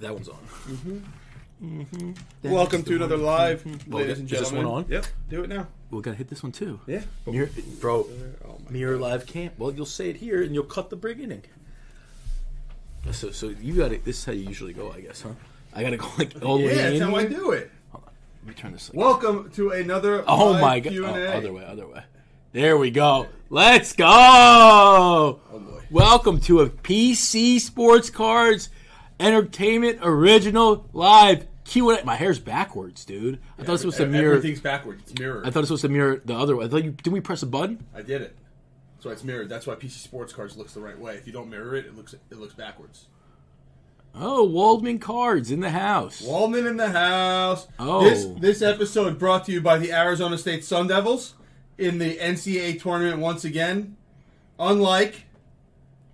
That one's on. Welcome to another live, ladies and gentlemen. Is this one on? Yep, do it now. We're going to hit this one too. Yeah. Mirror live cam. Well, you'll say it here and you'll cut the beginning. So you got it. This is how you usually go, I guess, huh? I got to go like all the way in. Yeah, that's how I do it. Hold on. Let me turn this. Welcome to another Oh my Q&A. God. Other way. There we go. Let's go. Oh boy. Welcome to a PC Sports Cards Entertainment Original Live Q&A. My hair's backwards, dude. I thought it was supposed to mirror. Everything's backwards. It's mirrored. I thought it was supposed to mirror the other way. Didn't we press a button? I did it. So it's mirrored. That's why PC Sports Cards looks the right way. If you don't mirror it, it looks backwards. Oh, Waldman Cards in the house. Waldman in the house. Oh. This episode brought to you by the Arizona State Sun Devils in the NCAA tournament once again. Unlike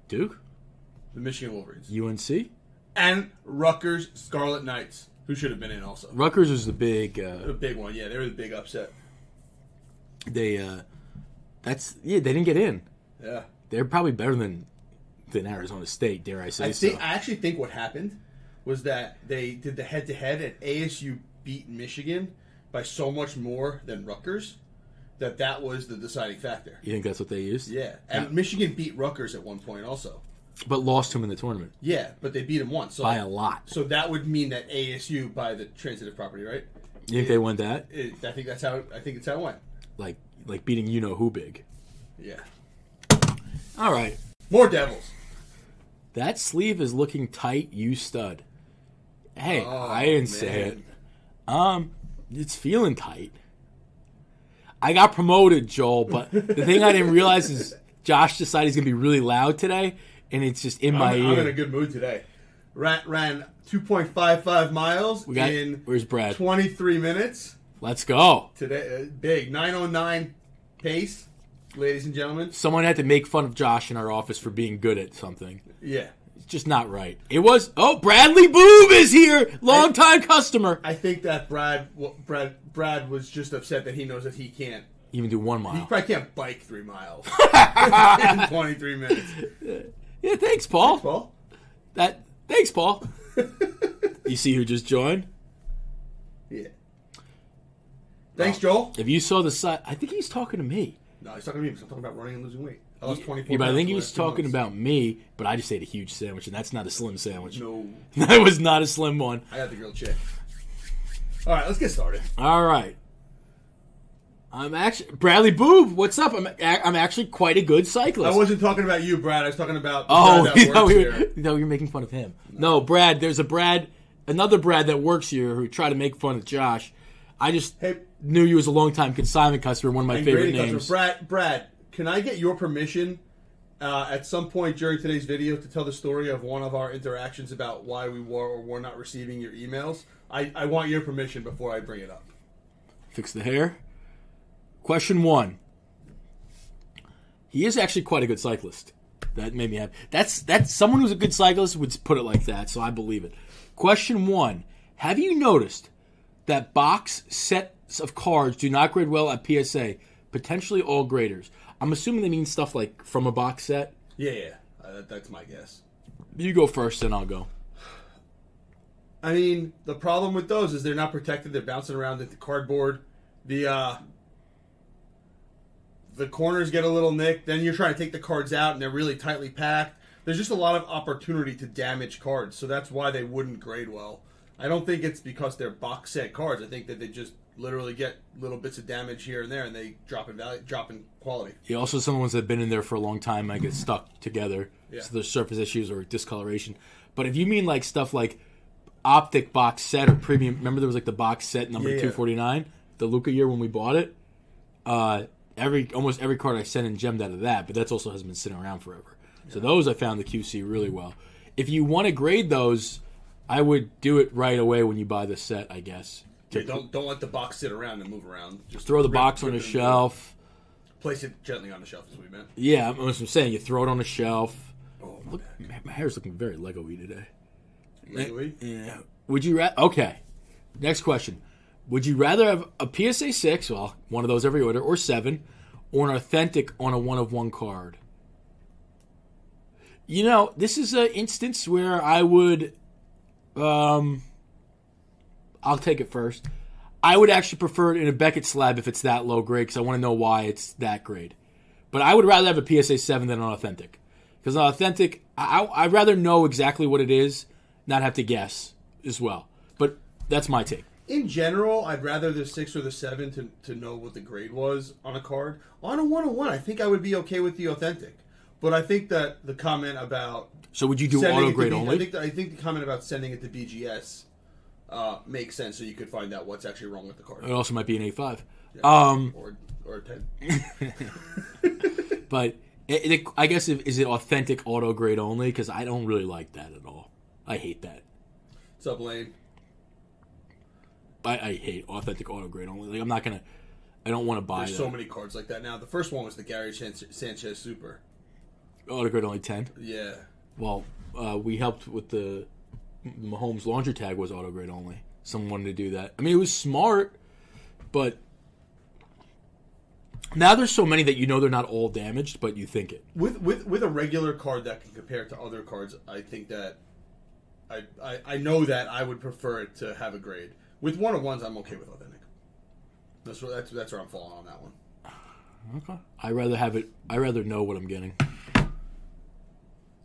Duke? the Michigan Wolverines. UNC? And Rutgers Scarlet Knights, who should have been in also. Rutgers was the big... The big one, yeah. They were the big upset. They didn't get in. Yeah. They're probably better than Arizona State, dare I say I actually think what happened was that they did the head-to-head and ASU beat Michigan by so much more than Rutgers that was the deciding factor. You think that's what they used? Yeah. And Michigan beat Rutgers at one point also. But lost to him in the tournament. Yeah, but they beat him once. So by a lot. So that would mean that ASU by the transitive property, right? You think they won that? I think it's how it went. Like beating you-know-who big. Yeah. All right. More Devils. That sleeve is looking tight, you stud. Hey, I didn't say it. It's feeling tight. I got promoted, Joel, but the thing I didn't realize is Josh decided he's going to be really loud today, and it's just in my ear. I'm in a good mood today. Ran 2.55 miles in where's Brad? 23 minutes. Let's go. Today, big 9:09 pace, ladies and gentlemen. Someone had to make fun of Josh in our office for being good at something. Yeah. It's just not right. It was, Bradley Boob is here! Long-time customer. I think that Brad was just upset that he knows that he can't even do 1 mile. He probably can't bike 3 miles in 23 minutes. Yeah, thanks, Paul. Thanks, Paul. You see who just joined? Yeah. Thanks, Joel. If you saw the side, I think he's talking to me. No, he's talking to me because I'm talking about running and losing weight. I lost 24 yeah, but I think he pounds was talking about me, but I just ate a huge sandwich, and that's not a slim sandwich. No. That was not a slim one. I got the grilled chick. All right, let's get started. All right. Bradley Boob, what's up? I'm actually quite a good cyclist. I wasn't talking about you, Brad. I was talking about the guy that works here. No, you're making fun of him. No, Brad, there's another Brad that works here who tried to make fun of Josh. I just knew you as a longtime consignment customer, one of my favorite names. Brad, can I get your permission at some point during today's video to tell the story of one of our interactions about why we were or were not receiving your emails? I want your permission before I bring it up. Fix the hair. Question 1. He is actually quite a good cyclist. That made me happy. That's someone who's a good cyclist would put it like that, so I believe it. Question 1. Have you noticed that box sets of cards do not grade well at PSA, potentially all graders? I'm assuming they mean stuff like from a box set. Yeah. That's my guess. You go first, then I'll go. I mean, the problem with those is they're not protected. They're bouncing around at the cardboard. The corners get a little nicked. Then you're trying to take the cards out, and they're really tightly packed. There's just a lot of opportunity to damage cards, so that's why they wouldn't grade well. I don't think it's because they're box set cards. I think that they just literally get little bits of damage here and there, and they drop in quality. Yeah, also some ones that have been in there for a long time might get stuck together. Yeah. So there's surface issues or discoloration. But if you mean like stuff like Optic box set or premium, remember there was like the box set number 249, the Luka year when we bought it. Almost every card I sent in gemmed out of that, but that also has been sitting around forever. Yeah. So those I found the QC really well. If you want to grade those, I would do it right away when you buy the set, I guess. Yeah, don't let the box sit around and move around. Just throw the box on a shelf. Place it gently on the shelf is what we meant. Yeah, that's what I'm saying. You throw it on a shelf. Oh, Look, my hair's looking very Lego-y today. Lego-y? Yeah. Would you okay. Next question. Would you rather have a PSA 6, well, one of those every order, or 7, or an authentic on a 1-of-1 card? You know, this is an instance where I would I'll take it first. I would actually prefer it in a Beckett slab if it's that low grade because I want to know why it's that grade. But I would rather have a PSA 7 than an authentic. Because an authentic, I'd rather know exactly what it is, not have to guess as well. But that's my take. In general, I'd rather the 6 or the 7 to know what the grade was on a card. On a 101, I think I would be okay with the authentic. But I think that the comment about... So would you do auto grade only? I think the comment about sending it to BGS makes sense so you could find out what's actually wrong with the card. It also might be an A5. Yeah. Or a 10. But I guess, is it authentic auto grade only? Because I don't really like that at all. I hate that. What's up, Lane? I hate authentic auto grade only. Like, I'm not going to... I don't want to buy There's so many cards like that now. The first one was the Gary Sanchez Super. Auto grade only 10? Yeah. Well, we helped with the Mahomes laundry tag was auto grade only. Someone wanted to do that. I mean, it was smart, but now there's so many that you know they're not all damaged, but you think it. With a regular card that can compare to other cards, I think that I know that I would prefer it to have a grade. With 101s, I'm okay with authentic. That's where I'm falling on that one. Okay. I rather know what I'm getting.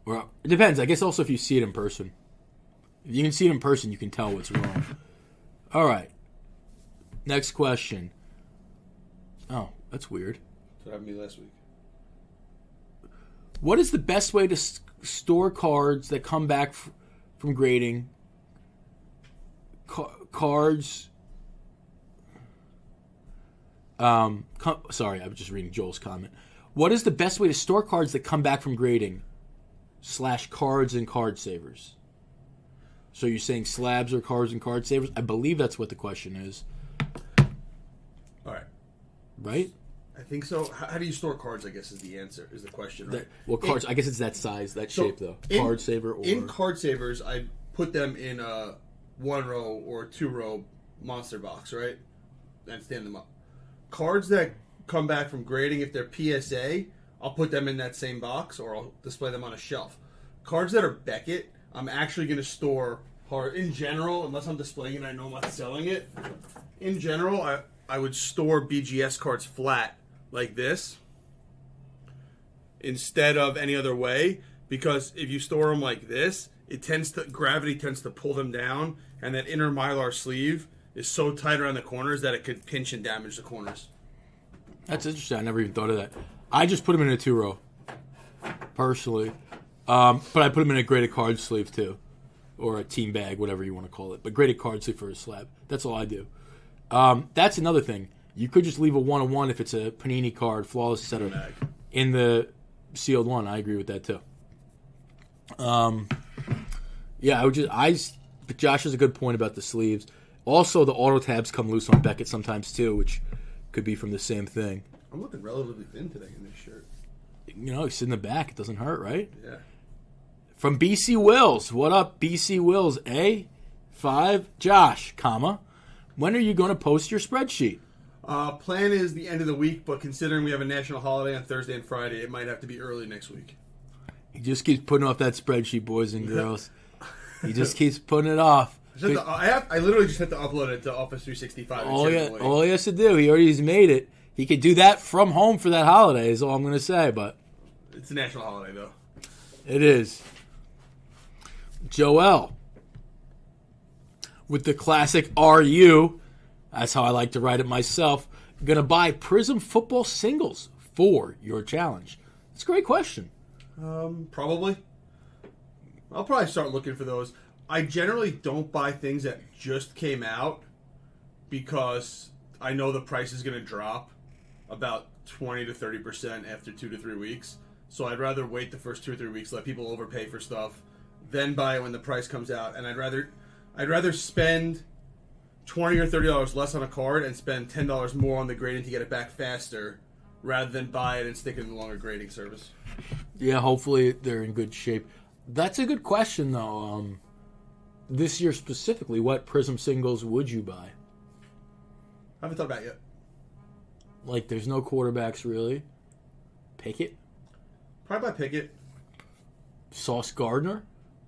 Or it depends. I guess also if you see it in person. If you can see it in person, you can tell what's wrong. All right. Next question. Oh, that's weird. That's what happened to me last week. What is the best way to store cards that come back from grading? Cards. Sorry, I was just reading Joel's comment. What is the best way to store cards that come back from grading? / cards and card savers. So you're saying slabs or cards and card savers? I believe that's what the question is. All right. Right? I think so. How do you store cards, I guess, is the answer, is the question, right? Cards, I guess it's that size, that shape, though. Card saver or... In card savers, I put them in a 1-row or 2-row monster box, right? And stand them up. Cards that come back from grading, if they're PSA, I'll put them in that same box or I'll display them on a shelf. Cards that are Beckett, I'm actually going to store hard. In general, unless I'm displaying it and I know I'm not selling it, in general, I would store BGS cards flat like this instead of any other way, because if you store them like this, gravity tends to pull them down, and that inner mylar sleeve is so tight around the corners that it could pinch and damage the corners. That's interesting. I never even thought of that. I just put them in a 2-row, personally. But I put them in a graded card sleeve, too. Or a team bag, whatever you want to call it. But graded card sleeve for a slab. That's all I do. That's another thing. You could just leave a 101 if it's a Panini card, flawless, etc. in the sealed one. I agree with that, too. Yeah, but Josh has a good point about the sleeves. Also, the auto tabs come loose on Beckett sometimes, too, which could be from the same thing. I'm looking relatively thin today in this shirt. You know, you sit in the back. It doesn't hurt, right? Yeah. From BC Wills. What up, BC Wills? A5. Josh, when are you going to post your spreadsheet? Plan is the end of the week, but considering we have a national holiday on Thursday and Friday, it might have to be early next week. He just keeps putting off that spreadsheet, boys and girls. He just keeps putting it off. I literally just have to upload it to Office 365. All he has to do, he already made it. He could do that from home for that holiday, is all I'm going to say. But it's a national holiday, though. It is. Joel, with the classic RU, that's how I like to write it myself, going to buy Prism football singles for your challenge? It's a great question. Probably. I'll probably start looking for those. I generally don't buy things that just came out because I know the price is going to drop about 20 to 30% after 2 to 3 weeks. So I'd rather wait the first 2 or 3 weeks, let people overpay for stuff, then buy it when the price comes out. And I'd rather spend $20 or $30 less on a card and spend $10 more on the grading to get it back faster, rather than buy it and stick it in the longer grading service. Yeah, hopefully they're in good shape. That's a good question, though. This year specifically, what Prism singles would you buy? I haven't thought about it yet. Like, there's no quarterbacks, really. Pickett? Probably buy Pickett. Sauce Gardner?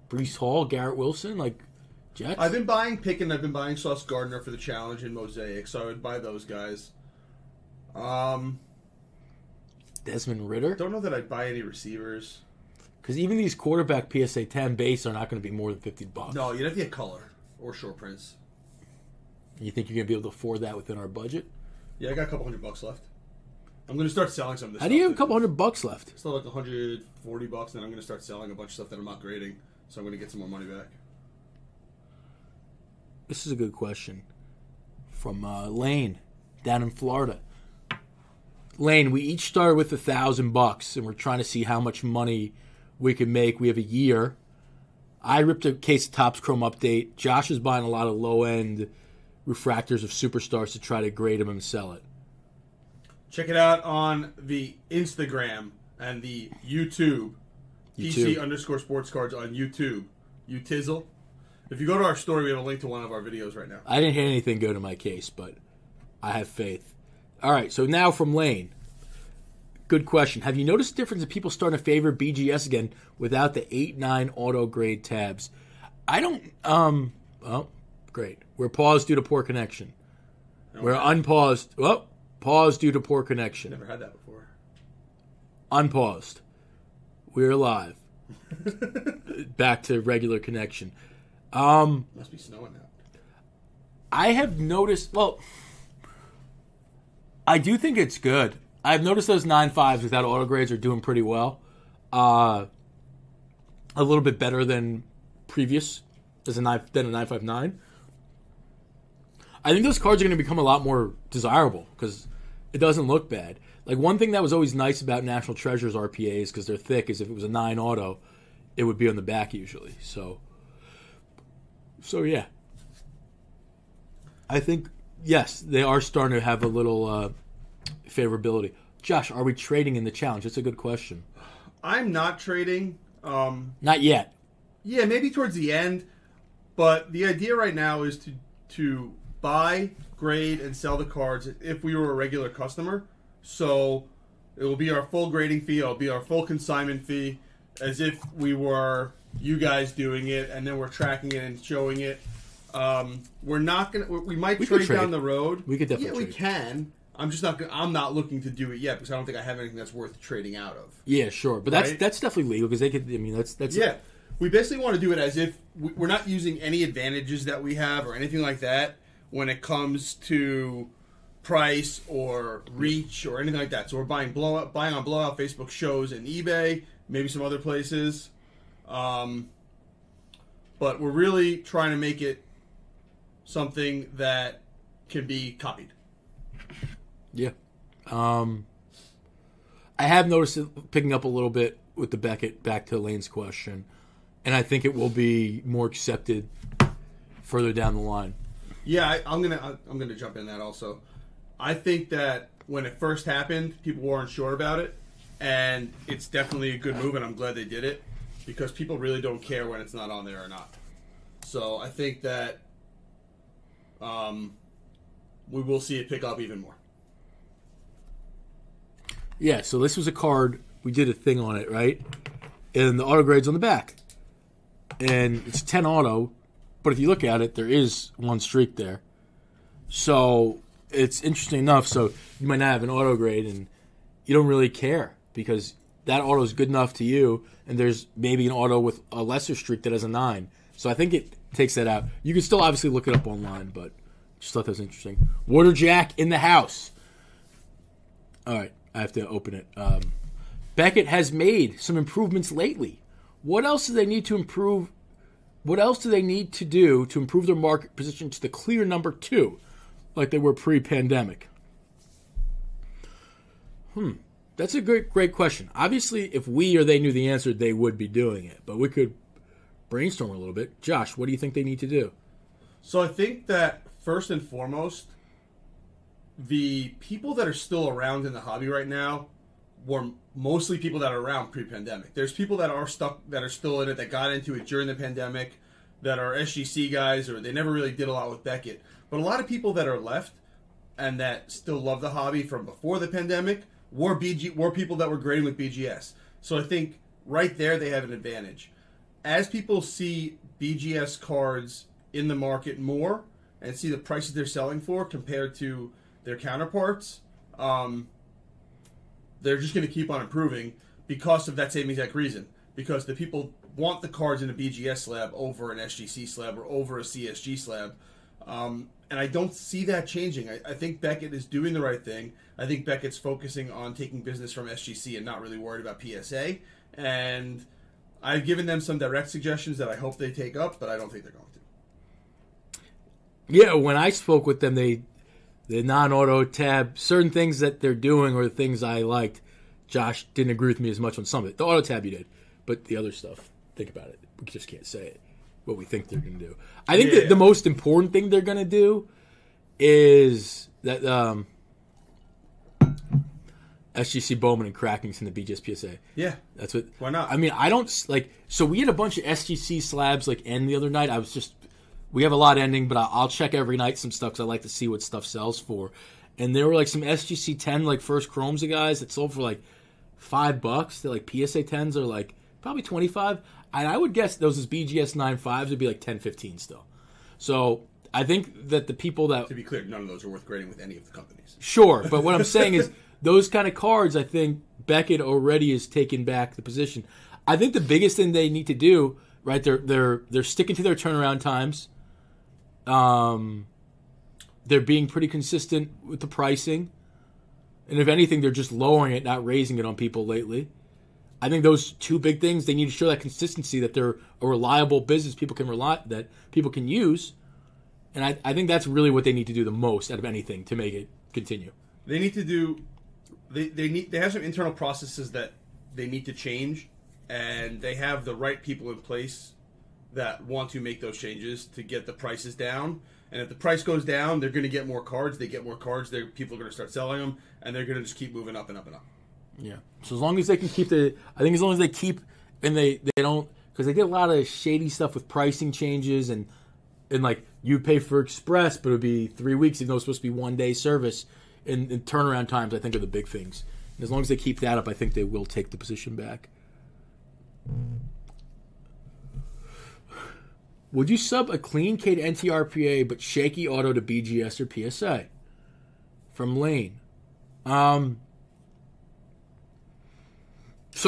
Breece Hall? Garrett Wilson? Like, Jets? I've been buying Pickett and I've been buying Sauce Gardner for the challenge in Mosaic, so I would buy those guys. Desmond Ridder? Don't know that I'd buy any receivers. Because even these quarterback PSA 10 base are not going to be more than $50. No, you'd have to get color or short prints. You think you're going to be able to afford that within our budget? Yeah, I got a couple $100 left. I'm going to start selling some of this How stuff. do you have a couple $100 left? Still like $140, and then I'm going to start selling a bunch of stuff that I'm not grading, so I'm going to get some more money back. This is a good question. From Lane, down in Florida. Lane, we each started with $1,000, and we're trying to see how much money we can make. We have a year. I ripped a case of Topps Chrome Update. Josh is buying a lot of low-end refractors of superstars to try to grade them and sell it. Check it out on the Instagram and the YouTube. PC_sports cards on YouTube. Utizzle. If you go to our story, we have a link to one of our videos right now. I didn't hit anything go to my case, but I have faith. All right, so now from Lane. Good question. Have you noticed the difference in people starting to favor BGS again without the 8-9 auto grade tabs? I don't. Oh, great. We're paused due to poor connection. Okay. We're unpaused. Oh, paused due to poor connection. Never had that before. Unpaused. We're live. Back to regular connection. Must be snowing now. I have noticed. Well, I do think it's good. I've noticed those 9.5s without auto grades are doing pretty well. A little bit better than previous than a 9.59. I think those cards are going to become a lot more desirable because it doesn't look bad. Like one thing that was always nice about National Treasures RPAs because they're thick is if it was a 9 auto, it would be on the back usually. So yeah. I think, yes, they are starting to have a little favorability. Josh, are we trading in the challenge? That's a good question. I'm not trading. Not yet. Yeah, maybe towards the end. But the idea right now is to buy, grade, and sell the cards if we were a regular customer. So it will be our full grading fee. It'll be our full consignment fee as if we were you guys doing it, and then we're tracking it and showing it. We're not gonna. We might trade down the road. We could definitely. Yeah, we can. I'm just not. I'm not looking to do it yet because I don't think I have anything that's worth trading out of. Yeah, sure, but right? that's definitely legal because they could. I mean, that's yeah. We basically want to do it as if we're not using any advantages that we have or anything like that when it comes to price or reach or anything like that. So we're buying on blowout Facebook shows and eBay, maybe some other places. But we're really trying to make it something that can be copied. Yeah. I have noticed it picking up a little bit with the Beckett, back to Lane's question, and I think it will be more accepted further down the line. Yeah, I'm gonna jump in that also. I think that when it first happened, people weren't sure about it, and it's definitely a good move, and I'm glad they did it because people really don't care when it's not on there or not. So I think that we will see it pick up even more. Yeah, so this was a card. We did a thing on it, right? And the auto grade's on the back. And it's 10 auto, but if you look at it, there is one streak there. So it's interesting enough. So you might not have an auto grade, and you don't really care because that auto is good enough to you, and there's maybe an auto with a lesser streak that has a 9. So I think it takes that out. You can still obviously look it up online, but just thought that was interesting. Water Jack in the house. All right, I have to open it. Beckett has made some improvements lately. What else do they need to improve? What else do they need to do to improve their market position to the clear number 2, like they were pre-pandemic? That's a great question. Obviously, if we or they knew the answer, they would be doing it. But we could brainstorm a little bit. Josh, what do you think they need to do? So I think that first and foremost, the people that are still around in the hobby right now were mostly people that are around pre-pandemic. There's people that are stuck, that are still in it, that got into it during the pandemic, that are SGC guys, or they never really did a lot with Beckett. But a lot of people that are left and that still love the hobby from before the pandemic were people that were grading with BGS. So I think right there they have an advantage. As people see BGS cards in the market more and see the prices they're selling for compared to their counterparts, they're just going to keep on improving because of that same exact reason. Because the people want the cards in a BGS slab over an SGC slab or over a CSG slab. And I don't see that changing. I think Beckett is doing the right thing. I think Beckett's focusing on taking business from SGC and not really worried about PSA. And I've given them some direct suggestions that I hope they take up, but I don't think they're going to. Yeah, when I spoke with them, the non-auto tab, certain things that they're doing or the things I liked, Josh didn't agree with me as much on some of it. The auto tab you did, but the other stuff, think about it. We just can't say it, what we think they're going to do. I think that the most important thing they're going to do is that SGC Bowman and Cracking's in the BGS PSA. Yeah. That's what. Why not? I mean, I don't, like, so we had a bunch of SGC slabs, like, end the other night. We have a lot ending, but I'll check every night some stuff because I like to see what stuff sells for. And there were, like, some SGC 10, like, first Chromes of guys that sold for, like, $5. They're, like, PSA 10s are, like, probably 25. And I would guess those as BGS 9.5s would be, like, 10, 15 still. So I think that the people that... To be clear, none of those are worth grading with any of the companies. Sure, but what I'm saying is those kind of cards, I think Beckett already has taken back the position. I think the biggest thing they need to do, right, they're sticking to their turnaround times. They're being pretty consistent with the pricing. And if anything, they're just lowering it, not raising it on people lately. I think those two big things, they need to show that consistency, that they're a reliable business that people can use. And I think that's really what they need to do the most out of anything to make it continue. They need to do... They have some internal processes that they need to change, and they have the right people in place that want to make those changes to get the prices down. And if the price goes down, they're going to get more cards. They get more cards, people are going to start selling them, and they're going to just keep moving up and up and up. Yeah. So as long as they can keep I think as long as they keep, and they don't, because they did a lot of shady stuff with pricing changes and like you pay for express, but it would be 3 weeks even though it's supposed to be 1 day service. And turnaround times, I think, are the big things. And as long as they keep that up, I think they will take the position back. Would you sub a clean K to NTRPA but shaky auto to BGS or PSA? From Lane. So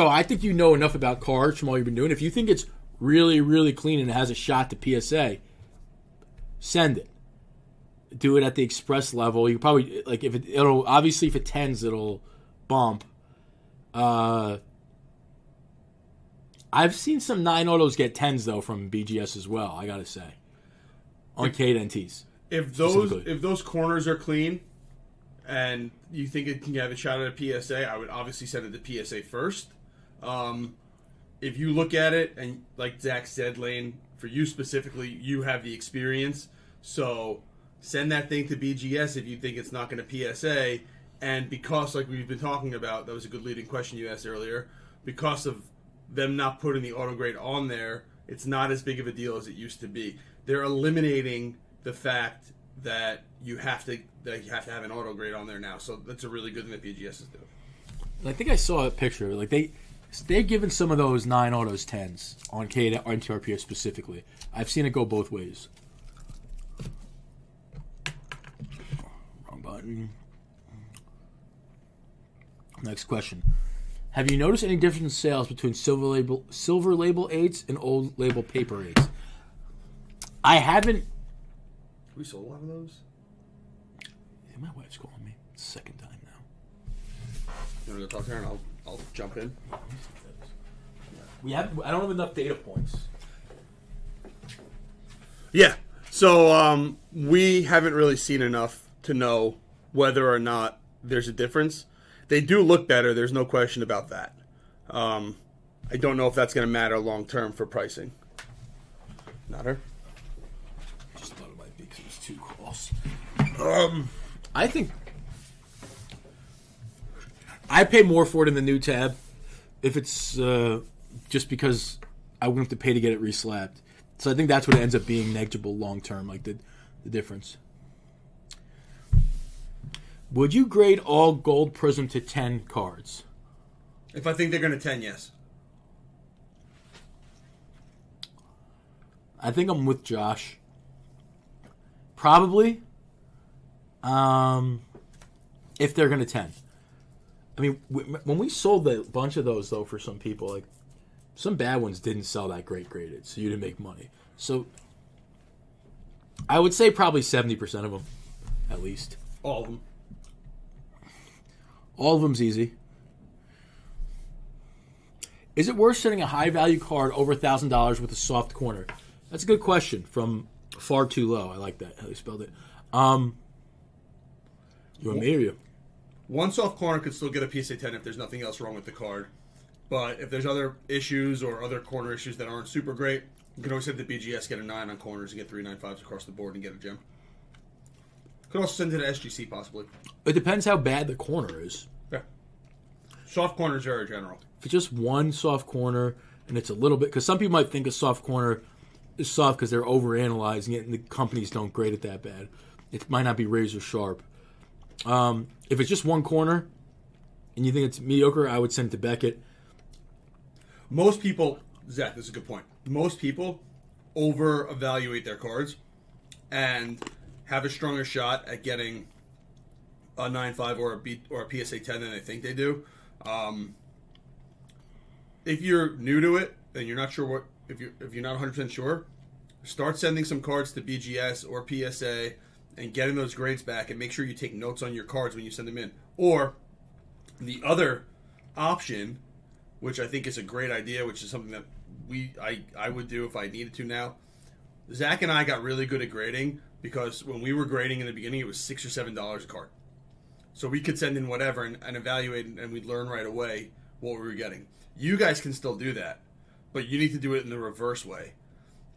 I think you know enough about cards from all you've been doing. If you think it's really, really clean and it has a shot to PSA, send it. Do it at the express level. You probably, like, if it'll obviously if it tens, it'll bump. I've seen some 9 autos get 10s though from BGS as well, I gotta say. On K to NTs. If those corners are clean and you think it can have a shot at a PSA, I would obviously send it to PSA first. If you look at it, and like Zach said, Lane, for you specifically, you have the experience, so send that thing to BGS if you think it's not going to PSA. And because, like we've been talking about, that was a good leading question you asked earlier, because of them not putting the auto grade on there, it's not as big of a deal as it used to be. They're eliminating the fact that you have to have an auto grade on there now. So that's a really good thing that BGS is doing. I think I saw a picture. Like they're giving some of those 9 autos 10s on K to NTRPA specifically. I've seen it go both ways. Button. Next question. Have you noticed any difference in sales between silver label 8s and old label paper 8s? I haven't. We sold a lot of those? Yeah, my wife's calling me. It's the second time now. You want to go talk to her and I'll jump in? I don't have enough data points. Yeah. So we haven't really seen enough to know whether or not there's a difference. They do look better. There's no question about that. I don't know if that's going to matter long term for pricing. Not her. Just thought it might be because it was too close. I think I pay more for it in the new tab if it's just because I wouldn't have to pay to get it reslabbed. So I think that's what ends up being negligible long term, like the difference. Would you grade all gold prism to 10 cards? If I think they're going to 10, yes. I think I'm with Josh. Probably. If they're going to 10. I mean, when we sold a bunch of those, though, for some people, like, some bad ones didn't sell that great graded, so you didn't make money. So, I would say probably 70% of them, at least. All of them. All of them's easy. Is it worth sending a high-value card over $1,000 with a soft corner? That's a good question from Far Too Low. I like that, how they spelled it. You want me or you? One soft corner could still get a PSA 10 if there's nothing else wrong with the card. But if there's other issues or other corner issues that aren't super great, you can always hit the BGS, get a 9 on corners, and get 395s across the board and get a gem. Could also send it to SGC, possibly. It depends how bad the corner is. Yeah. Soft corners are general. If it's just one soft corner and it's a little bit... Because some people might think a soft corner is soft because they're overanalyzing it and the companies don't grade it that bad. It might not be razor sharp. If it's just one corner and you think it's mediocre, I would send it to Beckett. Most people... Zach, this is a good point. Most people over-evaluate their cards and have a stronger shot at getting a 9.5 or a PSA 10 than they think they do. If you're new to it and you're not sure what, if you're not 100% sure, start sending some cards to BGS or PSA and getting those grades back, and make sure you take notes on your cards when you send them in. Or the other option, which I think is a great idea, which is something that I would do if I needed to now. Zach and I got really good at grading because when we were grading in the beginning, it was $6 or $7 a card. So we could send in whatever and evaluate, and we'd learn right away what we were getting. You guys can still do that, but you need to do it in the reverse way.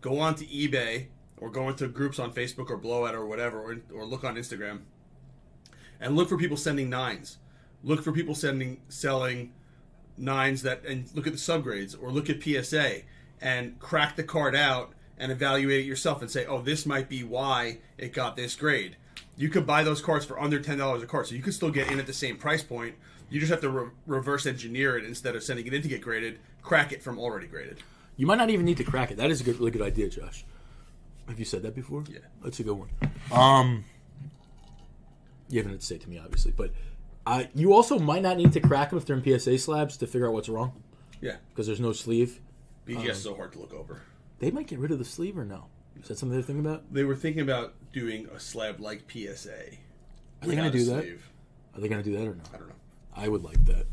Go on to eBay or go into groups on Facebook or Blowout or whatever, or look on Instagram and look for people sending 9s. Look for people selling 9s and look at the subgrades, or look at PSA and crack the card out and evaluate it yourself and say, oh, this might be why it got this grade. You could buy those cards for under $10 a card, so you could still get in at the same price point. You just have to reverse engineer it instead of sending it in to get graded. Crack it from already graded. You might not even need to crack it. That is a really good idea, Josh. Have you said that before? Yeah. That's a good one. You haven't had to say it to me, obviously, but you also might not need to crack them if they're in PSA slabs to figure out what's wrong. Yeah. Because there's no sleeve. BGS is so hard to look over. They might get rid of the sleeve or no? Is that something they're thinking about? They were thinking about doing a slab like PSA. Are they going to do that? Are they going to do that or no? I don't know. I would like that.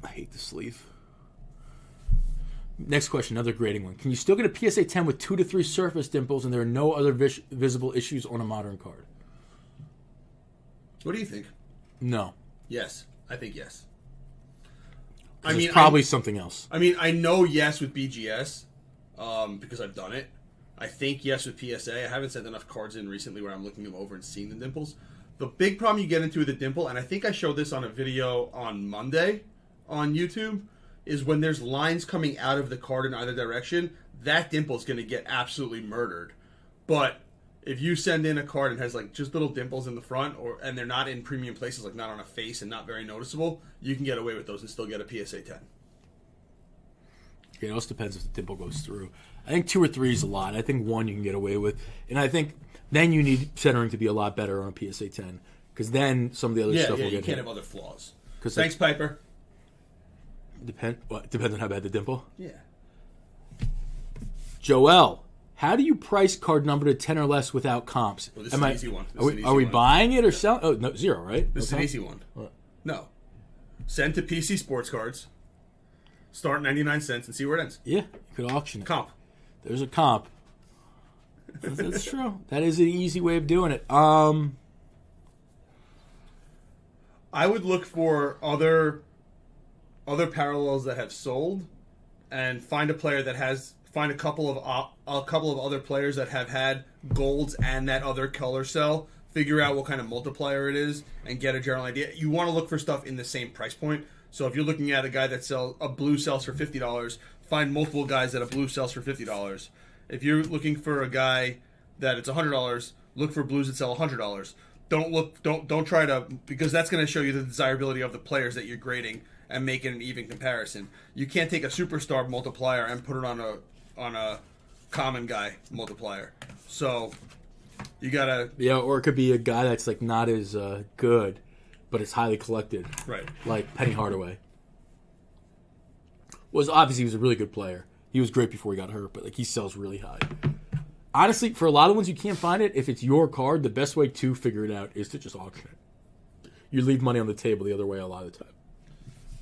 I hate the sleeve. Next question, another grading one. Can you still get a PSA 10 with 2 to 3 surface dimples and there are no other visible issues on a modern card? What do you think? No. Yes. I think yes. Probably something else. I mean, I know yes with BGS because I've done it. I think yes with PSA. I haven't sent enough cards in recently where I'm looking them over and seeing the dimples. The big problem you get into with the dimple, and I think I showed this on a video on Monday on YouTube, is when there's lines coming out of the card in either direction, that dimple is going to get absolutely murdered. But if you send in a card and has like just little dimples in the front, and they're not in premium places, like not on a face and not very noticeable, you can get away with those and still get a PSA 10. It also depends if the dimple goes through. I think 2 or 3 is a lot. I think 1 you can get away with. And I think then you need centering to be a lot better on a PSA 10. Because then some of the other stuff will get hit. You can't have other flaws. Thanks, Piper. Depends on how bad the dimple? Yeah. Joel, how do you price card number to 10 or less without comps? Well, this is an easy one. Are we buying it or selling? Oh, no, 0, right? This is an easy one. What? No. Send to PC Sports Cards. Start 99 cents and see where it ends. Yeah, you could auction it. Comp. There's a comp. That's true. That is an easy way of doing it. I would look for other parallels that have sold, and find a player that has find a couple of other players that have had golds and that other color cell. Figure out what kind of multiplier it is and get a general idea. You want to look for stuff in the same price point. So if you're looking at a guy that sells a blue sells for $50, find multiple guys that a blue sells for $50. If you're looking for a guy that it's $100, look for blues that sell $100. Don't try to, because that's going to show you the desirability of the players that you're grading and make it an even comparison. You can't take a superstar multiplier and put it on a common guy multiplier. So You gotta... Yeah, or it could be a guy that's like not as good, but it's highly collected. Right. Like Penny Hardaway. Obviously he was a really good player. He was great before he got hurt, but like he sells really high. Honestly, for a lot of ones you can't find it, if it's your card, the best way to figure it out is to just auction it. You leave money on the table the other way a lot of the time.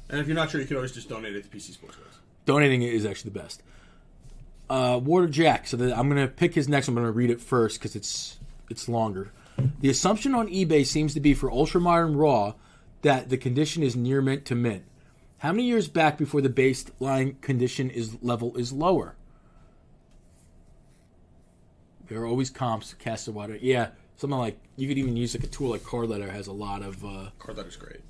And if you're not sure, you can always just donate it to PC Sports Cards. Donating it is actually the best. Water Jack. So I'm going to pick his next. I'm going to read it first because it's longer. The assumption on eBay seems to be for Ultramodern Raw that the condition is near mint to mint. How many years back before the baseline condition level is lower? There are always comps. Cast of water. Yeah, something like you could even use like a tool like Card Letter has a lot of. Card Letter's great.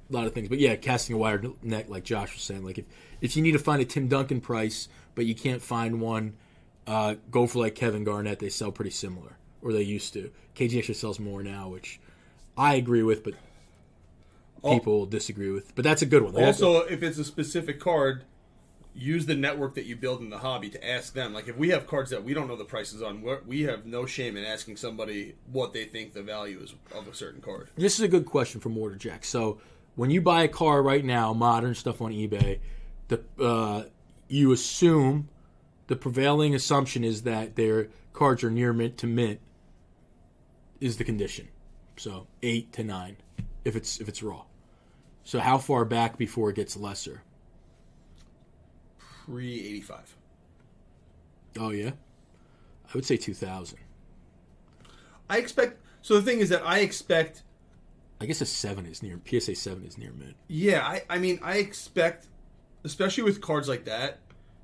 A lot of things, but yeah, casting a wire net, like Josh was saying, like if you need to find a Tim Duncan price, but you can't find one, go for like Kevin Garnett. They sell pretty similar, or they used to. KG actually sells more now, which I agree with, but people disagree with. But that's a good one. Also, if it's a specific card, use the network that you build in the hobby to ask them. Like if we have cards that we don't know the prices on, we have no shame in asking somebody what they think the value is of a certain card. This is a good question from Water Jack. So when you buy a car right now, modern stuff on eBay, you assume the prevailing assumption is that their cards are near mint to mint is the condition. So 8 to 9 if it's raw. So how far back before it gets lesser? Pre-85. Oh yeah, I would say 2000. I expect. So the thing is that I expect. I guess PSA 7 is near mint. Yeah, I mean, I expect, especially with cards like that,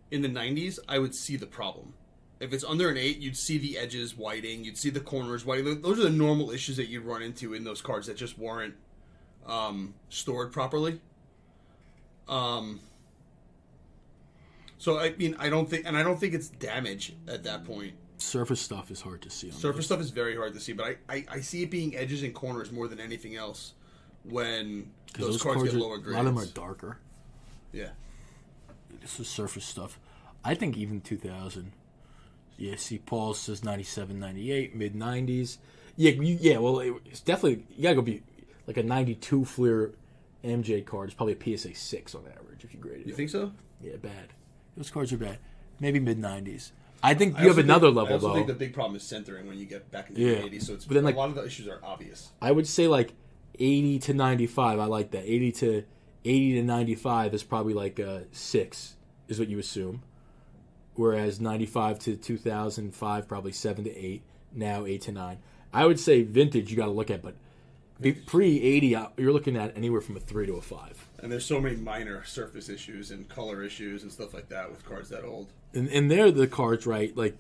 in the 90s, I would see the problem. If it's under an 8, you'd see the edges whiting, you'd see the corners whiting. Those are the normal issues that you'd run into in those cards that just weren't stored properly. So I mean, I don't think it's damage at that point. Surface stuff is hard to see. Surface stuff is very hard to see, but I see it being edges and corners more than anything else when those cards get lower grades. A lot of them are darker. Yeah. This is surface stuff. I think even 2000. Yeah, see, Paul says 97, 98, mid-90s. Yeah, well, it's definitely, you got to go be like a 92 Fleer MJ card. It's probably a PSA 6 on average if you grade it. You think so? Yeah, bad. Those cards are bad. Maybe mid-90s. I think you have another level, though. I think the big problem is centering when you get back into the 80s, so but then, a lot of the issues are obvious. I would say like 80 to 95. I like that. 80 to 95 is probably like a 6, is what you assume. Whereas 95 to 2005, probably 7 to 8. Now 8 to 9. I would say vintage you got to look at, but pre-80, you're looking at anywhere from a 3 to a 5. And there's so many minor surface issues and color issues and stuff like that with cards that old. And they're the cards, right? Like,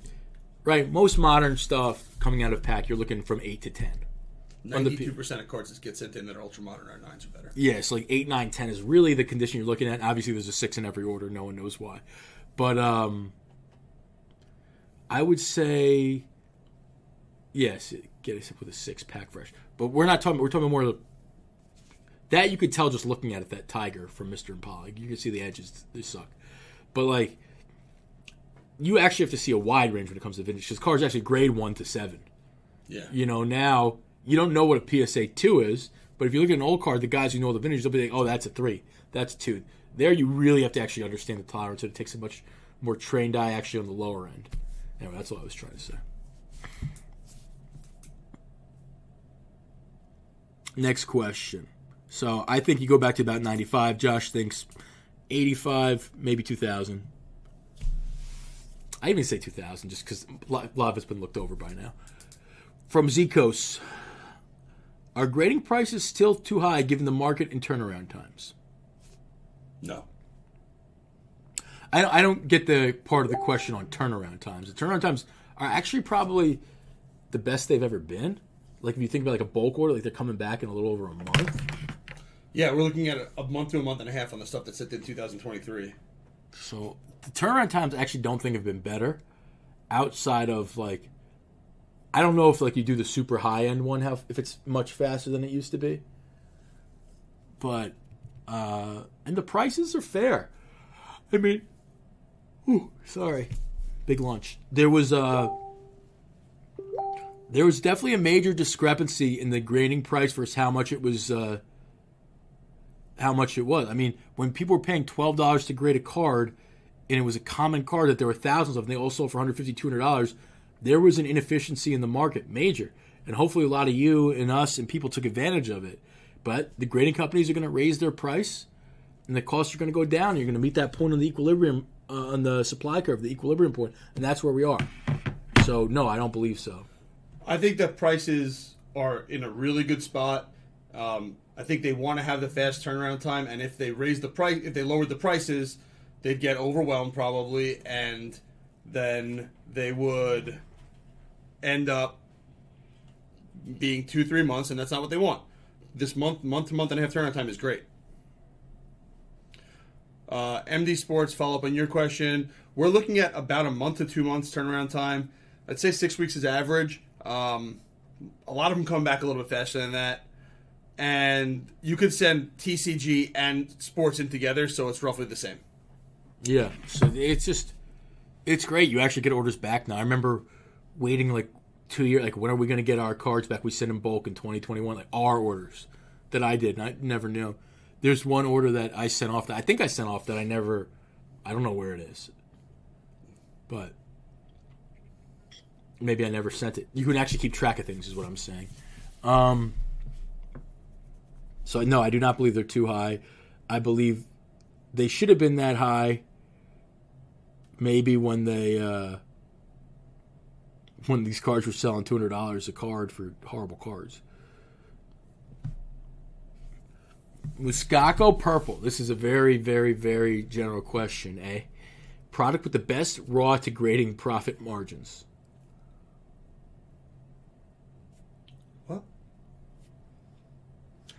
right, most modern stuff coming out of pack, you're looking from 8 to 10. 92% of cards that get sent in that are ultra modern are 9s or better. Yeah, so like 8, 9, 10 is really the condition you're looking at. Obviously, there's a 6 in every order. No one knows why. But I would say, yes, get it with a 6 pack fresh. But we're talking more of that you could tell just looking at it, that tiger from Mr. and Polly. You can see the edges, they suck. But like, you actually have to see a wide range when it comes to vintage, because cards actually grade 1 to 7. Yeah. You know, now, you don't know what a PSA 2 is, but if you look at an old card, the guys who know the vintage, they'll be like, oh, that's a 3, that's a 2. There you really have to actually understand the tolerance, so it takes a much more trained eye actually on the lower end. Anyway, that's what I was trying to say. Next question. So I think you go back to about 95. Josh thinks 85, maybe 2000. I even say 2000 just because a lot of it's been looked over by now. From Zikos, are grading prices still too high given the market and turnaround times? No. I don't get the part of the question on turnaround times. The turnaround times are actually probably the best they've ever been. Like if you think about like a bulk order, like they're coming back in a little over a month. Yeah, we're looking at a month to a month and a half on the stuff that sent in 2023. So the turnaround times I actually don't think have been better. Outside of like, I don't know if like you do the super high end one, if it's much faster than it used to be. But and the prices are fair. I mean, sorry, big lunch. There was There was definitely a major discrepancy in the grading price versus how much it was. I mean, when people were paying $12 to grade a card, and it was a common card that there were thousands of, and they all sold for $150, $200, there was an inefficiency in the market, major. And hopefully a lot of you and us and people took advantage of it. But the grading companies are going to raise their price, and the costs are going to go down. You're going to meet that point on the equilibrium, on the supply curve, the equilibrium point, and that's where we are. So, no, I don't believe so. I think that prices are in a really good spot. I think they want to have the fast turnaround time, and if they lowered the prices, they'd get overwhelmed probably, and then they would end up being 2-3 months, and that's not what they want. This month to month and a half turnaround time is great. MD Sports, follow up on your question. We're looking at about a month to 2 months turnaround time. I'd say 6 weeks is average. A lot of them come back a little bit faster than that. And you could send TCG and Sports in together, so it's roughly the same. Yeah, so it's great. You actually get orders back now. I remember waiting like 2 years, like when are we going to get our cards back? We sent in bulk in 2021, like our orders that I did, and I never knew. There's one order that I sent off that I think I sent off that I don't know where it is. But maybe I never sent it. You can actually keep track of things is what I'm saying. So no, I do not believe they're too high. I believe they should have been that high maybe when these cards were selling $200 a card for horrible cards. Moscato Purple. This is a very, very, very general question, eh? Product with the best raw to grading profit margins. What?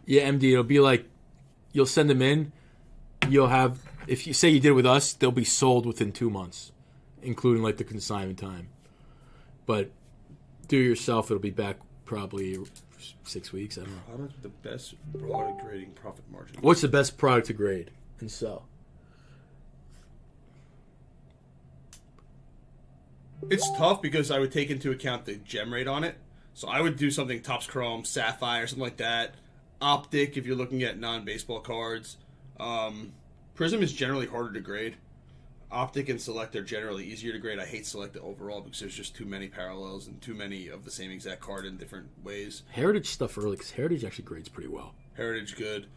Yeah, MD, it'll be like you'll send them in. You'll have, if you say you did it with us, they'll be sold within 2 months, including like the consignment time. But do it yourself, it'll be back probably 6 weeks. I don't know. Product with the best raw to grading profit margin. What's the best product to grade and sell? It's tough because I would take into account the gem rate on it. So I would do something Topps Chrome, Sapphire, something like that. Optic, if you're looking at non-baseball cards. Prism is generally harder to grade. Optic and Select are generally easier to grade. I hate Select overall because there's just too many parallels and too many of the same exact card in different ways. Heritage stuff early, because Heritage actually grades pretty well. Heritage good.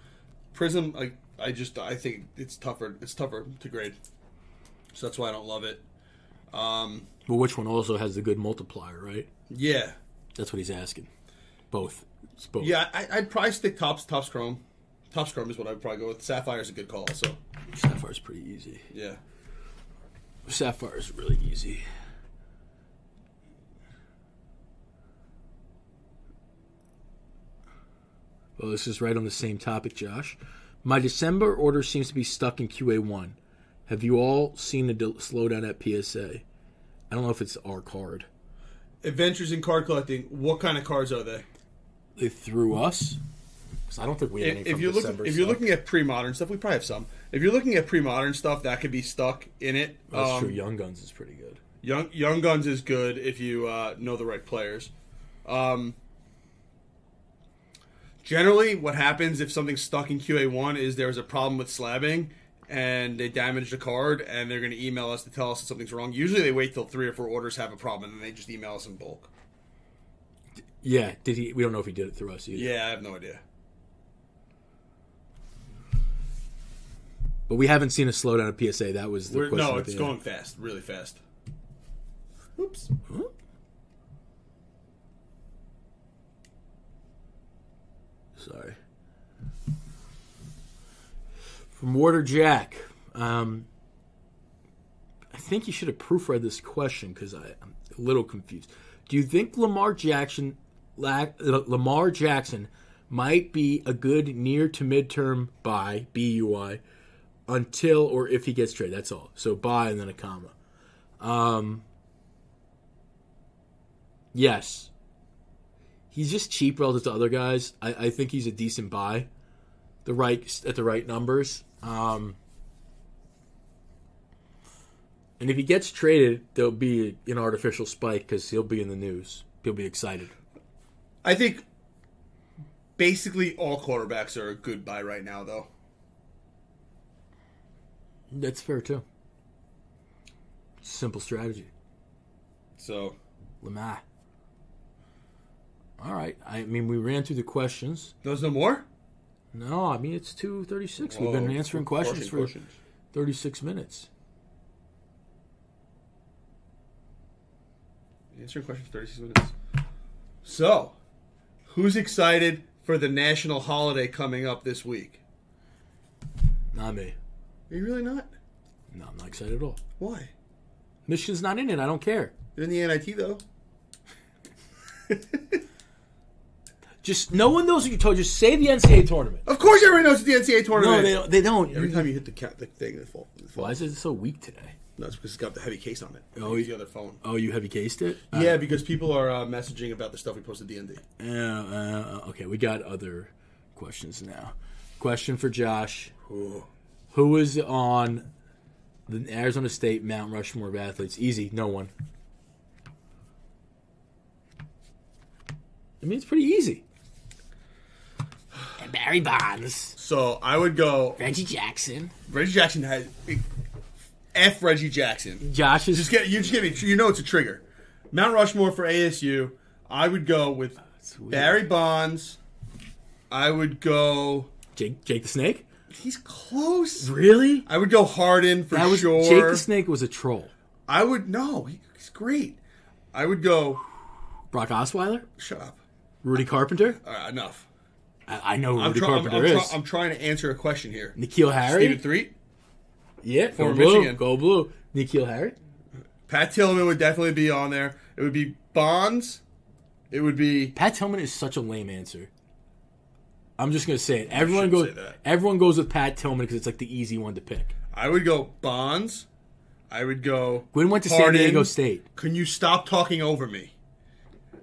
Prism, I think it's tougher. It's tougher to grade. So that's why I don't love it. But which one also has the good multiplier, right? Yeah. That's what he's asking. Both. It's both. Yeah, I'd probably stick Topps Chrome. Topps Chrome is what I would probably go with. Sapphire is a good call also. Sapphire's pretty easy. Yeah. Sapphire is really easy. Well, this is right on the same topic, Josh. My December order seems to be stuck in QA1. Have you all seen a slowdown at PSA? I don't know if it's our card. Adventures in card collecting. What kind of cards are they? They threw us. Because I don't think we have any from December. If you're looking at pre-modern stuff, we probably have some. If you're looking at pre-modern stuff, that could be stuck in it. That's true. Young Guns is pretty good. Young Guns is good if you know the right players. Generally, what happens if something's stuck in QA1 is there's a problem with slabbing, and they damage the card, and they're going to email us to tell us that something's wrong. Usually they wait till 3 or 4 orders have a problem, and then they just email us in bulk. Yeah, did he? We don't know if he did it through us either. Yeah, I have no idea. But we haven't seen a slowdown at PSA. That was the question. No, it's going fast, really fast. Oops. Huh? Sorry. From Water Jack. I think you should have proofread this question because I'm a little confused. Do you think Lamar Jackson might be a good near to midterm buy, BUI, until or if he gets traded? That's all. So buy and then a comma. Yes. He's just cheap relative to other guys. I think he's a decent buy. At the right numbers. And if he gets traded, there'll be an artificial spike because he'll be in the news. He'll be excited. I think basically all quarterbacks are a good buy right now, though. That's fair, too. Simple strategy. So, Lamar. All right. I mean, we ran through the questions. there's no more? No, I mean, it's 2:36. We've Whoa, been answering questions for questions. 36 minutes. Answering questions 36 minutes. So, who's excited for the national holiday coming up this week? Not me. Are you really not? No, I'm not excited at all. Why? Michigan's not in it. I don't care. They're in the NIT, though. Just no one knows what you told. Just say the NCAA tournament. Of course everybody knows it's the NCAA tournament. No, they don't. Every time you hit the thing, it falls. Why is it so weak today? No, it's because it's got the heavy case on it. Oh, Use the other phone. Oh, you heavy cased it? Yeah, because people are messaging about the stuff we posted DND. Okay, we got other questions now. Question for Josh. Ooh. Who is on the Arizona State Mount Rushmore of athletes? Easy, no one. I mean, it's pretty easy. And Barry Bonds. So I would go. Reggie Jackson. Reggie Jackson had F. Reggie Jackson. Josh is Just give me. You know it's a trigger. Mount Rushmore for ASU. I would go with Barry Bonds. I would go. Jake the Snake. He's close. Really? I would go Harden for sure. Jake the Snake was a troll. I would he's great. I would go. Brock Osweiler. Shut up. Rudy Carpenter. All right, enough. I know who Rudy Carpenter is. I'm trying to answer a question here. Nikhil Harry. Stephen Threet. Yeah, For go blue. Michigan. Go blue. Nikhil Harry. Pat Tillman would definitely be on there. It would be Bonds. It would be. Pat Tillman is such a lame answer. I'm just gonna say it. shouldn't say that. Everyone goes with Pat Tillman because it's like the easy one to pick. I would go Bonds. I would go. Gwynn went to Harden. San Diego State. Can you stop talking over me?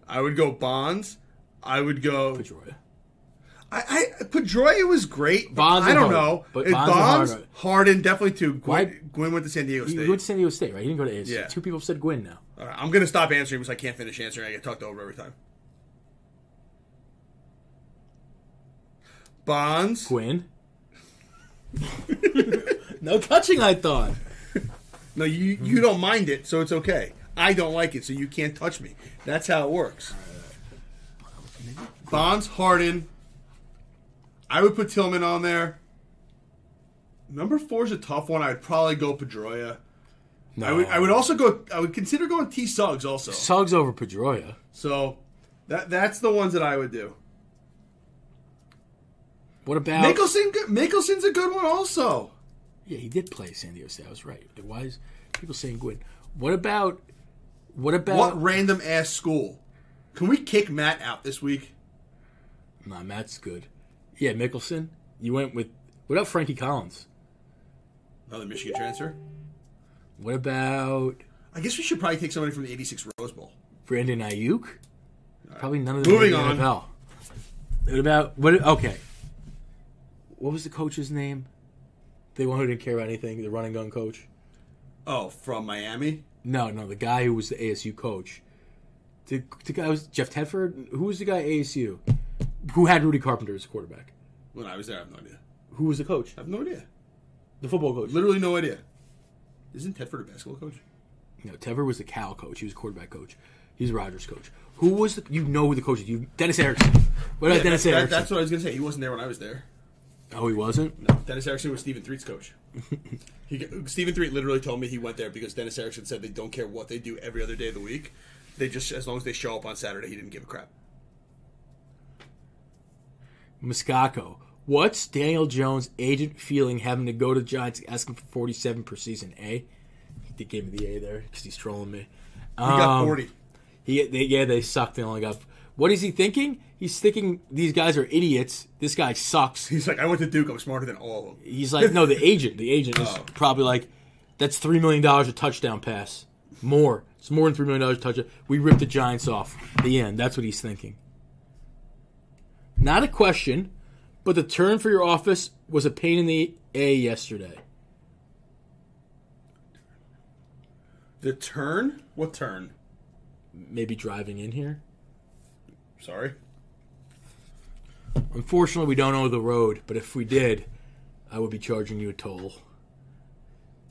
I would go Bonds. I would go. Pedroia. Pedroia was great. Bonds I don't and know. Harden. But Bonds, Harden. Harden definitely too. Why- Gwynn went to San Diego State. He went to San Diego State, right? He didn't go to ASU. Yeah. 2 people said Gwynn now. All right, I'm gonna stop answering because I can't finish answering. I get talked over every time. Bonds. Gwynn. No touching, I thought. No, you don't mind it, so it's okay. I don't like it, so you can't touch me. That's how it works. Bonds, Harden. I would put Tillman on there. Number 4 is a tough one. I'd probably go Pedroia. No. I would also go. I would consider going T. Suggs also. Suggs over Pedroia. So that's the ones that I would do. What about Mickelson's a good one also. Yeah, he did play San Diego State. I was right. Why is people saying Gwynn? What about What random ass school? Can we kick Matt out this week? Nah, Matt's good. Yeah, Mickelson. You went with what about Frankie Collins? Another Michigan transfer. What about I guess we should probably take somebody from the '86 Rose Bowl. Brandon Ayuk? Probably none of them. Moving in the on. NFL. What about what? Okay. What was the coach's name? The one who didn't care about anything. The run and gun coach. Oh, from Miami? No, the guy who was the ASU coach. The guy was Jeff Tedford. Who was the guy at ASU? Who had Rudy Carpenter as a quarterback? When I was there, I have no idea. Who was the coach? I have no idea. The football coach. Literally no idea. Isn't Tedford a basketball coach? No, Tedford was the Cal coach. He was a quarterback coach. He's Rogers' coach. Who was the? You know who the coach is? Dennis Erickson. What about Dennis Erickson? That's what I was going to say. He wasn't there when I was there. Oh, he wasn't? No, Dennis Erickson was Stephen Threet's coach. Stephen Threet literally told me he went there because Dennis Erickson said they don't care what they do every other day of the week. They just, as long as they show up on Saturday, he didn't give a crap. Moscato. What's Daniel Jones' agent feeling having to go to the Giants asking for 47 per season? A? He gave me the A there because he's trolling me. He got 40. They sucked. They only got. What is he thinking? He's thinking these guys are idiots. This guy sucks. He's like, I went to Duke. I'm smarter than all of them. He's like, no, the agent. The agent is probably like, that's $3 million a touchdown pass. More. It's more than $3 million a touchdown. We ripped the Giants off. The end. That's what he's thinking. Not a question, but the turn for your office was a pain in the A yesterday. The turn? What turn? Maybe driving in here. Sorry. Unfortunately, we don't own the road, but if we did, I would be charging you a toll.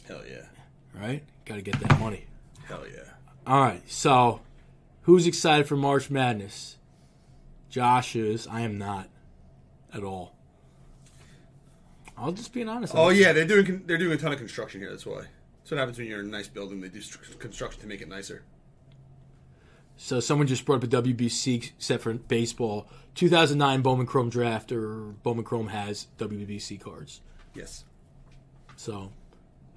Hell yeah. Right? Got to get that money. Hell yeah. All right, so who's excited for March Madness? Josh is. I am not at all. I'll just be honest. Oh yeah, they're doing a ton of construction here. That's why. That's what happens when you're in a nice building. They do construction to make it nicer. So someone just brought up a WBC set for baseball. 2009 Bowman Chrome draft, or Bowman Chrome has WBC cards. Yes. So,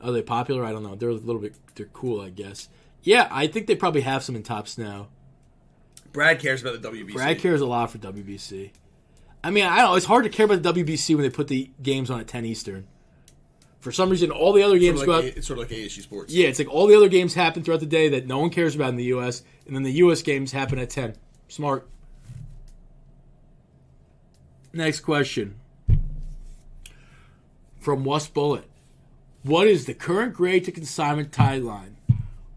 are they popular? I don't know. They're cool, I guess. Yeah, I think they probably have some in Topps now. Brad cares about the WBC. Brad cares a lot for WBC. I mean, I don't know. It's hard to care about the WBC when they put the games on at 10 Eastern. For some reason, all the other games go out. It's sort of like ASU Sports. Yeah, it's like all the other games happen throughout the day that no one cares about in the U.S., and then the U.S. games happen at 10. Smart. Next question. From West Bullet. What is the current grade to consignment timeline?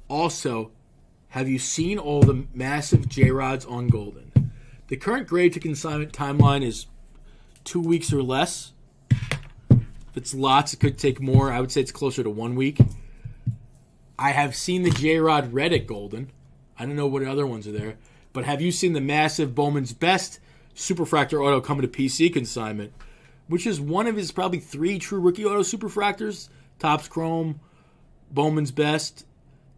Also, have you seen all the massive J-Rods on Golden? The current grade to consignment timeline is 2 weeks or less. If it's lots, it could take more. I would say it's closer to 1 week. I have seen the J-Rod red at Golden. I don't know what other ones are there. But have you seen the massive Bowman's Best Superfractor Auto coming to PC consignment, which is one of his probably 3 true rookie auto Superfractors? Topps Chrome, Bowman's Best,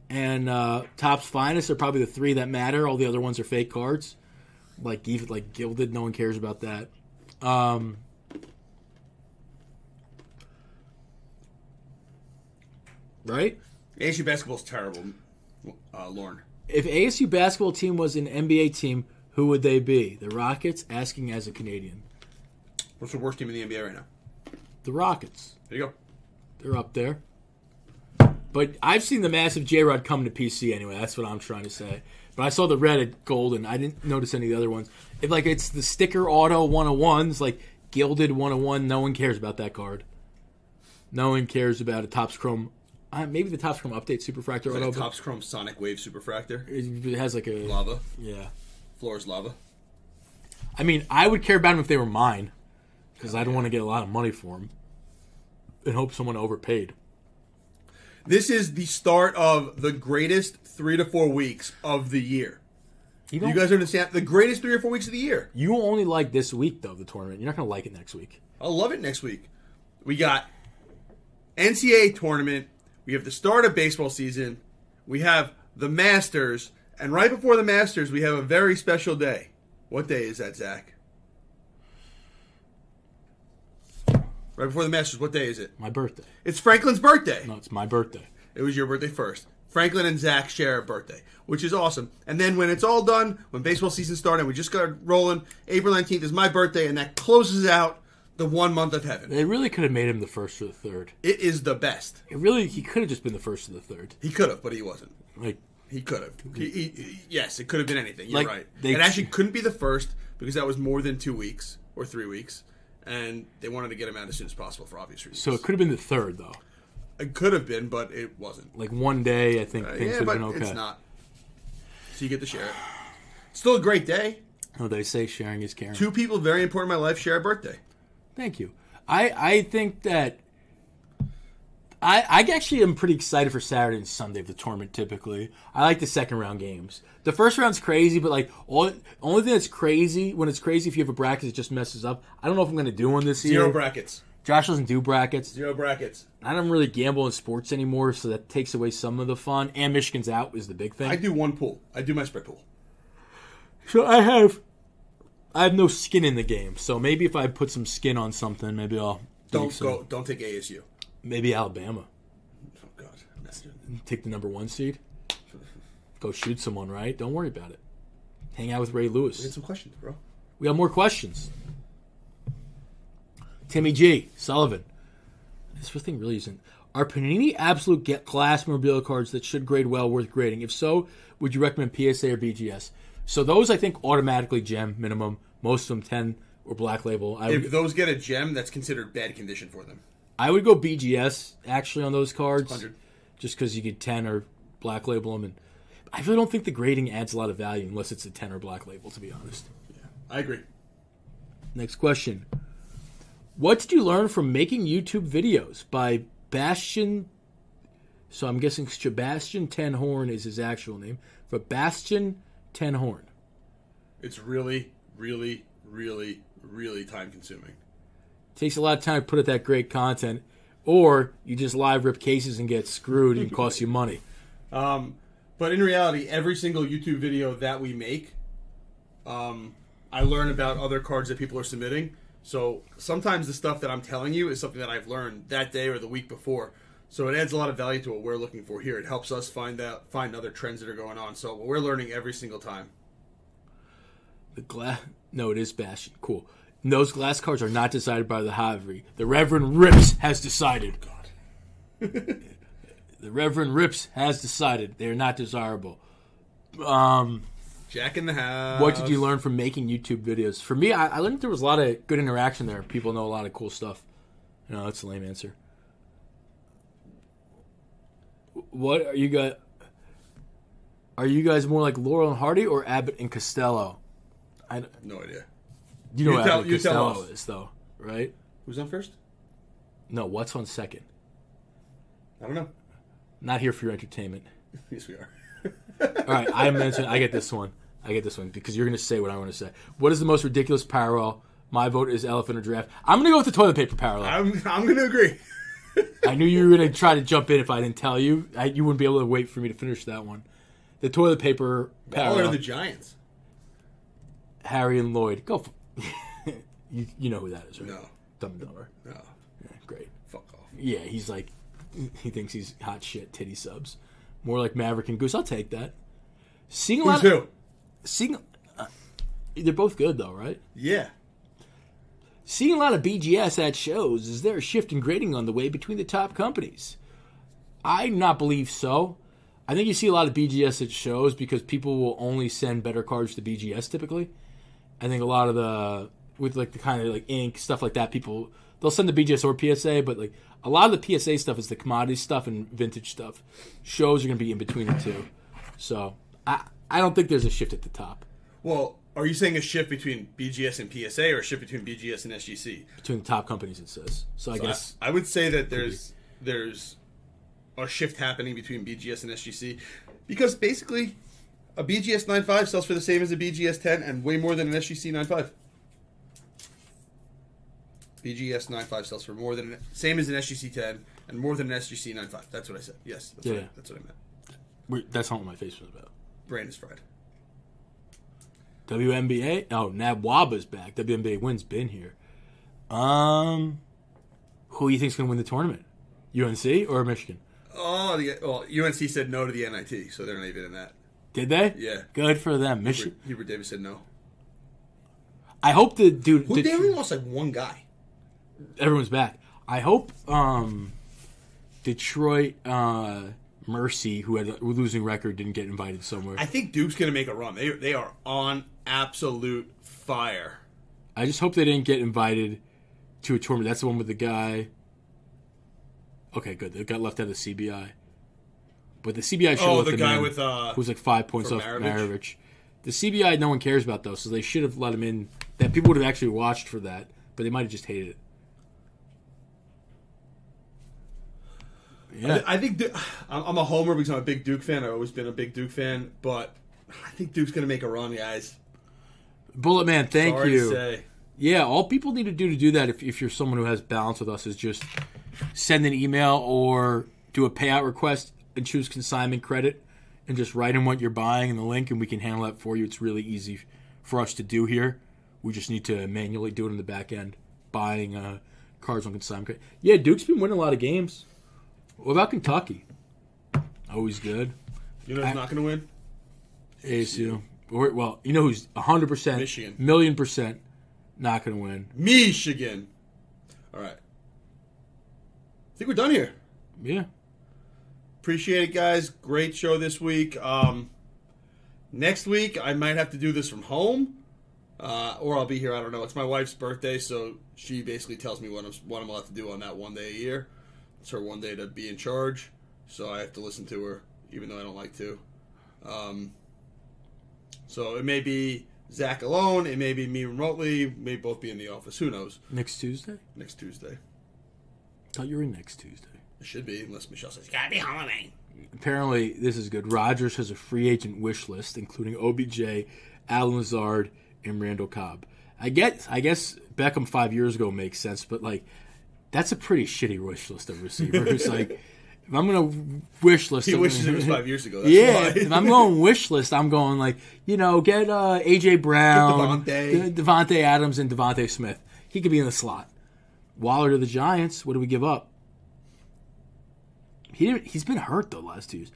and Topps Finest are probably the 3 that matter. All the other ones are fake cards. Like Gilded, no one cares about that. Right? ASU basketball's terrible, Lauren. If ASU basketball team was an NBA team, who would they be? The Rockets, asking as a Canadian. What's the worst team in the NBA right now? The Rockets. There you go. They're up there. But I've seen the massive J-Rod come to PC anyway. That's what I'm trying to say. But I saw the red at Golden. I didn't notice any of the other ones. It's the sticker auto 101s, like Gilded 101. No one cares about that card. No one cares about a Topps Chrome. Maybe the Topps Chrome Update Superfractor It's auto. like a Topps Chrome Sonic Wave Superfractor. It has like a... Lava. Yeah. Floor is lava. I mean, I would care about them if they were mine. Because I don't want to get a lot of money for them. And hope someone overpaid. This is the start of the greatest 3 to 4 weeks of the year. You guys understand? The greatest 3 or 4 weeks of the year. You only like this week, though, the tournament. You're not going to like it next week. I'll love it next week. We got NCAA tournament. We have the start of baseball season. We have the Masters. And right before the Masters, we have a very special day. What day is that, Zach? Right before the Masters, what day is it? My birthday. It's Franklin's birthday. No, it's my birthday. It was your birthday first. Franklin and Zach share a birthday, which is awesome. And then when it's all done, when baseball season started, we just got rolling, April 19th is my birthday, and that closes out the 1 month of heaven. They really could have made him the first or the third. It is the best. He could have just been the first or the third. He could have, but he wasn't. Like, he could have. Yes, it could have been anything. You're Like, right. they- It actually couldn't be the first because that was more than 2 weeks or 3 weeks, and they wanted to get him out as soon as possible for obvious reasons. so it could have been the third, though. It could have been, but it wasn't. Like one day, I think things Yeah, would but have been okay. it's not. So you get to share it. Still a great day. Oh, they say sharing is caring. 2 people very important in my life share a birthday. Thank you. I think that I actually am pretty excited for Saturday and Sunday of the tournament. Typically, I like the second round games. The first round's crazy, but like only thing that's crazy when it's crazy if you have a bracket it just messes up. I don't know if I'm going to do one this year. 0 brackets. Josh doesn't do brackets. 0 brackets. I don't really gamble in sports anymore, so that takes away some of the fun. And Michigan's out is the big thing. I do one pool. I do my spread pool. So I have no skin in the game. So maybe if I put some skin on something, maybe I'll Don't take ASU. Maybe Alabama. Oh God. Imagine. Take the number 1 seed. Go shoot someone, right? Don't worry about it. Hang out with Ray Lewis. We had some questions, bro. We got more questions. Timmy G. Sullivan. This thing really isn't. Are Panini Absolute Glass memorabilia cards that should grade well worth grading? If so, would you recommend PSA or BGS? So those, I think, automatically gem minimum. Most of them 10 or black label. If those get a gem, that's considered bad condition for them. I would go BGS, actually, on those cards. 100. Just because you get 10 or black label them. And I really don't think the grading adds a lot of value unless it's a 10 or black label, to be honest. I agree. Next question. What did you learn from making YouTube videos? By Bastian. So I'm guessing Sebastian Tenhorn is his actual name. But Bastian Tenhorn. It's really, really, really, really time consuming. Takes a lot of time to put out that great content. Or you just live rip cases and get screwed and cost you money. But in reality, every single YouTube video that we make, I learn about other cards that people are submitting. So sometimes the stuff that I'm telling you is something that I've learned that day or the week before. So it adds a lot of value to what we're looking for here. It helps us find other trends that are going on. So we're learning every single time. No, it is Bastion. Cool. And those glass cards are not decided by the Havre. The Reverend Rips has decided. God. The Reverend Rips has decided they are not desirable. Jack in the house. What did you learn from making YouTube videos? For me, I learned there was a lot of good interaction there. People know a lot of cool stuff. No, that's a lame answer. What are you guys? Are you guys more like Laurel and Hardy or Abbott and Costello? No idea. You know what Abbott and Costello is, though, right? Who's on first? No, what's on second? I don't know. Not here for your entertainment. Yes, we are. All right, I get this one. Because you're going to say what I want to say. What is the most ridiculous parallel? My vote is elephant or giraffe. I'm going to go with the toilet paper parallel. I'm going to agree. I knew you were going to try to jump in if I didn't tell you. You wouldn't be able to wait for me to finish that one. The toilet paper parallel. Or the Giants. Harry and Lloyd. Go for you know who that is, right? No. Dumb and Dumber. No. Yeah, great. Fuck off. Yeah, he's like, he thinks he's hot shit titty subs. More like Maverick and Goose. I'll take that. Seeing a lot Who's who? They're both good, though, right? Yeah. Seeing a lot of BGS at shows, is there a shift in grading on the way between the top companies? I do not believe so. I think you see a lot of BGS at shows because people will only send better cards to BGS typically. I think a lot of with like the kind of like ink, stuff like that, they'll send the BGS or PSA, but like a lot of the PSA stuff is the commodity stuff and vintage stuff. Shows are going to be in between the two. So I don't think there's a shift at the top. Well, are you saying a shift between BGS and PSA or a shift between BGS and SGC? Between the top companies, it says. So I guess I would say that there's a shift happening between BGS and SGC because basically a BGS 9.5 sells for the same as a BGS 10 and way more than an SGC 9.5. BGS 9.5 sells for more than same as an SGC 10 and more than an SGC 9.5. That's what I said. Yes, that's what I meant. That's not what my face was about. Brain is fried. WNBA? Oh, Nabwaba's back. WNBA win's been here. Who do you think's going to win the tournament? UNC or Michigan? UNC said no to the NIT, so they're not even in that. Did they? Yeah. Good for them. Michigan. Hubert Davis said no. I hope the dude. They only lost like one guy. Everyone's back. I hope Detroit Mercy, who had a losing record, didn't get invited somewhere. I think Duke's going to make a run. They are on absolute fire. I just hope they didn't get invited to a tournament. That's the one with the guy. Okay, good. They got left out of the CBI. But the CBI should have let the him guy in, with who was like 5 points off Maravich. The CBI no one cares about, though, so they should have let him in. That people would have actually watched for that, but they might have just hated it. Yeah. I think I'm a homer because I'm a big Duke fan. I've always been a big Duke fan, but I think Duke's going to make a run, guys. Bullet Man, thank Sorry you. To say. Yeah, all people need to do that if you're someone who has balance with us is just send an email or do a payout request and choose consignment credit and just write in what you're buying in the link and we can handle that for you. It's really easy for us to do here. We just need to manually do it in the back end, buying cards on consignment credit. Yeah, Duke's been winning a lot of games. What about Kentucky? Always good. You know who's not going to win? ASU. Well, you know who's 100%, Michigan. $1,000,000% not going to win. Michigan. All right. I think we're done here. Yeah. Appreciate it, guys. Great show this week. Next week, I might have to do this from home, or I'll be here. I don't know. It's my wife's birthday, so she basically tells me what I'm allowed to do on that one day a year. It's her one day to be in charge, so I have to listen to her, even though I don't like to. So it may be Zach alone. It may be me remotely. May both be in the office. Who knows? Next Tuesday? Next Tuesday. Thought you were in next Tuesday. It should be, unless Michelle says, you gotta be holiday. Apparently, this is good. Rodgers has a free agent wish list, including OBJ, Alan Lazard, and Randall Cobb. I guess Beckham 5 years ago makes sense, but like that's a pretty shitty wish list of receivers. Like, if I'm gonna wish list, he wishes it was 5 years ago. That's yeah, why. if I'm going wish list, I'm going like get AJ Brown, Devontae Adams, and Devontae Smith. He could be in the slot. Waller to the Giants. What do we give up? He's been hurt though last 2 years.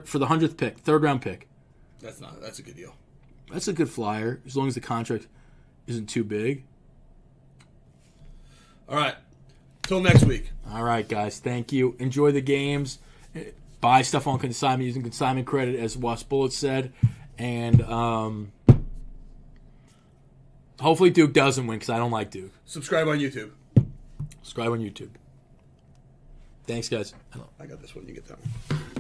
For the 100th pick, 3rd round pick. That's a good deal. That's a good flyer as long as the contract isn't too big. All right. Till next week. All right, guys. Thank you. Enjoy the games. Buy stuff on consignment using consignment credit, as Wasp Bullet said. And hopefully Duke doesn't win because I don't like Duke. Subscribe on YouTube. Subscribe on YouTube. Thanks, guys. I got this one. You get that one.